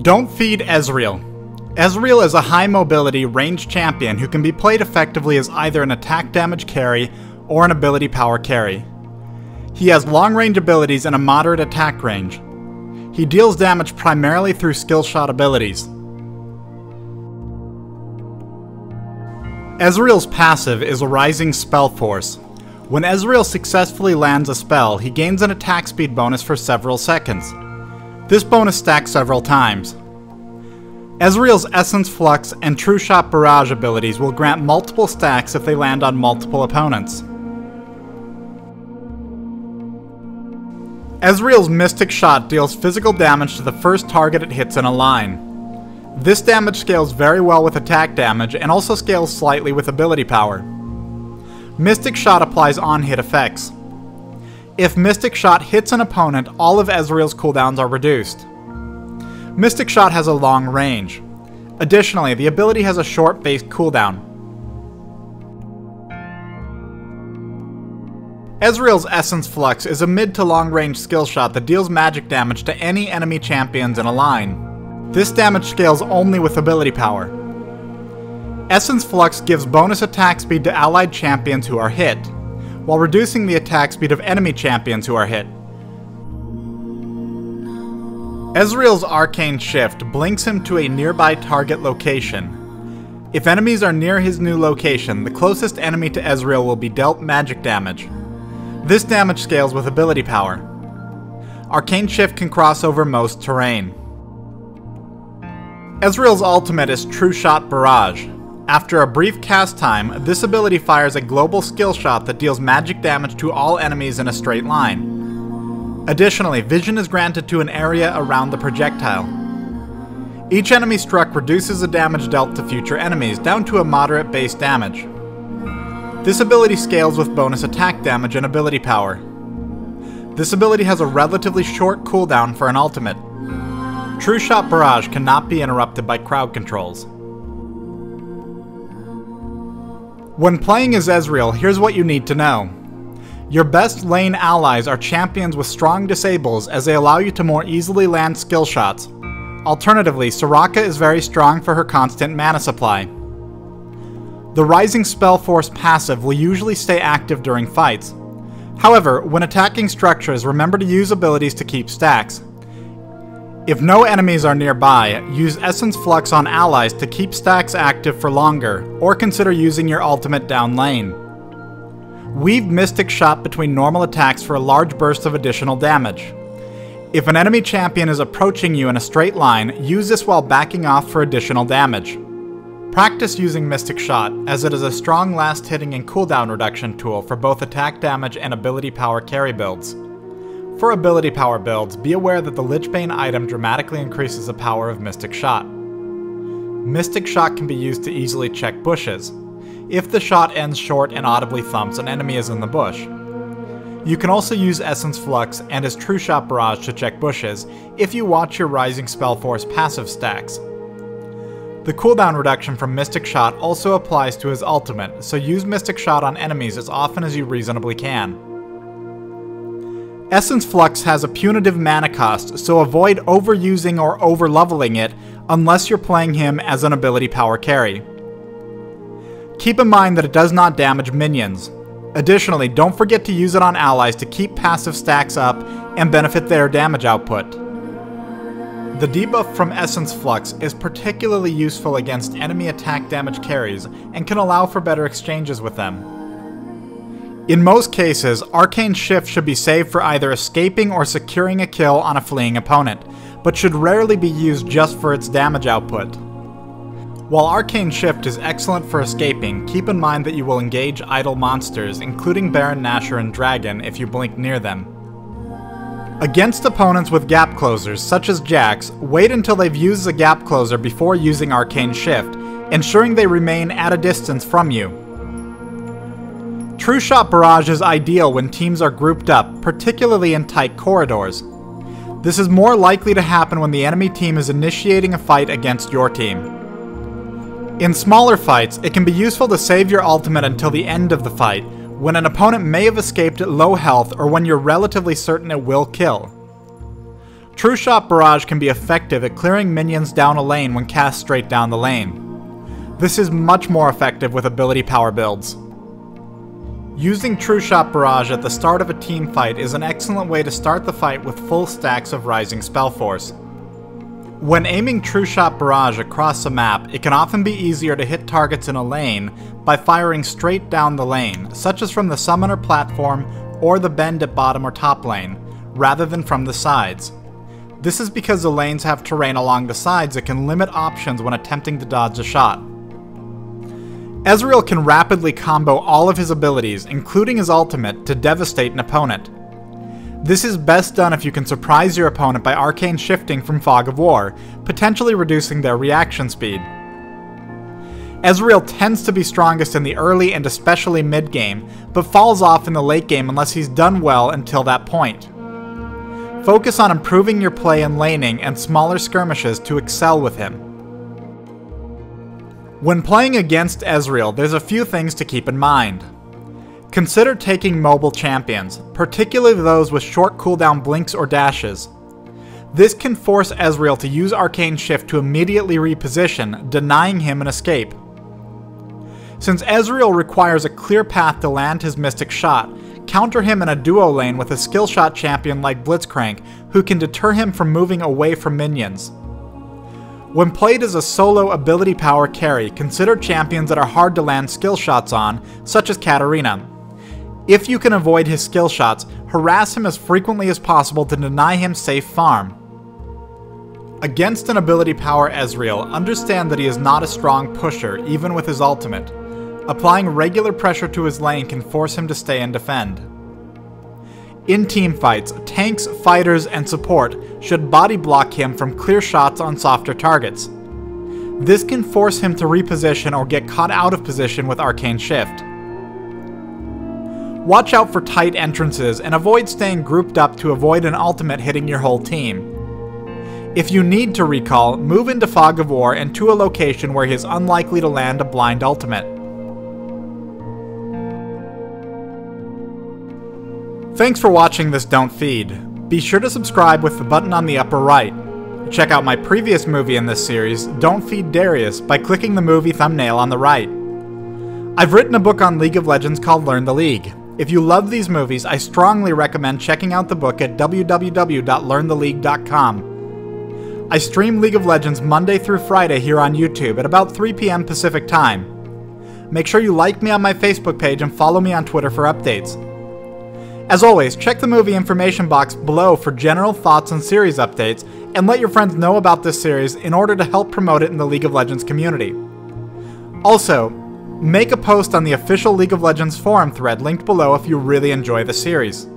Don't feed Ezreal. Ezreal is a high mobility ranged champion who can be played effectively as either an attack damage carry or an ability power carry. He has long range abilities and a moderate attack range. He deals damage primarily through skillshot abilities. Ezreal's passive is a rising spell force. When Ezreal successfully lands a spell, he gains an attack speed bonus for several seconds. This bonus stacks several times. Ezreal's Essence Flux and Trueshot Barrage abilities will grant multiple stacks if they land on multiple opponents. Ezreal's Mystic Shot deals physical damage to the first target it hits in a line. This damage scales very well with attack damage and also scales slightly with ability power. Mystic Shot applies on-hit effects. If Mystic Shot hits an opponent, all of Ezreal's cooldowns are reduced. Mystic Shot has a long range. Additionally, the ability has a short base cooldown. Ezreal's Essence Flux is a mid to long range skill shot that deals magic damage to any enemy champions in a line. This damage scales only with ability power. Essence Flux gives bonus attack speed to allied champions who are hit, while reducing the attack speed of enemy champions who are hit. Ezreal's Arcane Shift blinks him to a nearby target location. If enemies are near his new location, the closest enemy to Ezreal will be dealt magic damage. This damage scales with ability power. Arcane Shift can cross over most terrain. Ezreal's ultimate is Trueshot Barrage. After a brief cast time, this ability fires a global skill shot that deals magic damage to all enemies in a straight line. Additionally, vision is granted to an area around the projectile. Each enemy struck reduces the damage dealt to future enemies down to a moderate base damage. This ability scales with bonus attack damage and ability power. This ability has a relatively short cooldown for an ultimate. Trueshot Barrage cannot be interrupted by crowd controls. When playing as Ezreal, here's what you need to know. Your best lane allies are champions with strong disables as they allow you to more easily land skill shots. Alternatively, Soraka is very strong for her constant mana supply. The Rising Spell Force passive will usually stay active during fights. However, when attacking structures, remember to use abilities to keep stacks. If no enemies are nearby, use Essence Flux on allies to keep stacks active for longer, or consider using your ultimate down lane. Weave Mystic Shot between normal attacks for a large burst of additional damage. If an enemy champion is approaching you in a straight line, use this while backing off for additional damage. Practice using Mystic Shot, as it is a strong last hitting and cooldown reduction tool for both attack damage and ability power carry builds. For ability power builds, be aware that the Lich Bane item dramatically increases the power of Mystic Shot. Mystic Shot can be used to easily check bushes, if the shot ends short and audibly thumps an enemy is in the bush. You can also use Essence Flux and his Trueshot Barrage to check bushes, if you watch your Rising Spell Force passive stacks. The cooldown reduction from Mystic Shot also applies to his ultimate, so use Mystic Shot on enemies as often as you reasonably can. Essence Flux has a punitive mana cost, so avoid overusing or overleveling it unless you're playing him as an ability power carry. Keep in mind that it does not damage minions. Additionally, don't forget to use it on allies to keep passive stacks up and benefit their damage output. The debuff from Essence Flux is particularly useful against enemy attack damage carries and can allow for better exchanges with them. In most cases, Arcane Shift should be saved for either escaping or securing a kill on a fleeing opponent, but should rarely be used just for its damage output. While Arcane Shift is excellent for escaping, keep in mind that you will engage idle monsters, including Baron Nashor and Dragon, if you blink near them. Against opponents with gap closers, such as Jax, wait until they've used the gap closer before using Arcane Shift, ensuring they remain at a distance from you. Trueshot Barrage is ideal when teams are grouped up, particularly in tight corridors. This is more likely to happen when the enemy team is initiating a fight against your team. In smaller fights, it can be useful to save your ultimate until the end of the fight, when an opponent may have escaped at low health or when you're relatively certain it will kill. Trueshot Barrage can be effective at clearing minions down a lane when cast straight down the lane. This is much more effective with ability power builds. Using Trueshot Barrage at the start of a team fight is an excellent way to start the fight with full stacks of Rising Spell Force. When aiming Trueshot Barrage across a map, it can often be easier to hit targets in a lane by firing straight down the lane, such as from the summoner platform or the bend at bottom or top lane, rather than from the sides. This is because the lanes have terrain along the sides that can limit options when attempting to dodge a shot. Ezreal can rapidly combo all of his abilities, including his ultimate, to devastate an opponent. This is best done if you can surprise your opponent by arcane shifting from Fog of War, potentially reducing their reaction speed. Ezreal tends to be strongest in the early and especially mid-game, but falls off in the late game unless he's done well until that point. Focus on improving your play in laning and smaller skirmishes to excel with him. When playing against Ezreal, there's a few things to keep in mind. Consider taking mobile champions, particularly those with short cooldown blinks or dashes. This can force Ezreal to use Arcane Shift to immediately reposition, denying him an escape. Since Ezreal requires a clear path to land his Mystic Shot, counter him in a duo lane with a skillshot champion like Blitzcrank, who can deter him from moving away from minions. When played as a solo ability power carry, consider champions that are hard to land skill shots on, such as Katarina. If you can avoid his skill shots, harass him as frequently as possible to deny him safe farm. Against an ability power Ezreal, understand that he is not a strong pusher, even with his ultimate. Applying regular pressure to his lane can force him to stay and defend. In teamfights, tanks, fighters, and support should body block him from clear shots on softer targets. This can force him to reposition or get caught out of position with Arcane Shift. Watch out for tight entrances and avoid staying grouped up to avoid an ultimate hitting your whole team. If you need to recall, move into Fog of War and to a location where he is unlikely to land a blind ultimate. Thanks for watching this Don't Feed. Be sure to subscribe with the button on the upper right. Check out my previous movie in this series, Don't Feed Darius, by clicking the movie thumbnail on the right. I've written a book on League of Legends called Learn the League. If you love these movies, I strongly recommend checking out the book at www.learntheleague.com. I stream League of Legends Monday through Friday here on YouTube at about 3 p.m. Pacific Time. Make sure you like me on my Facebook page and follow me on Twitter for updates. As always, check the movie information box below for general thoughts and series updates, and let your friends know about this series in order to help promote it in the League of Legends community. Also, make a post on the official League of Legends forum thread linked below if you really enjoy the series.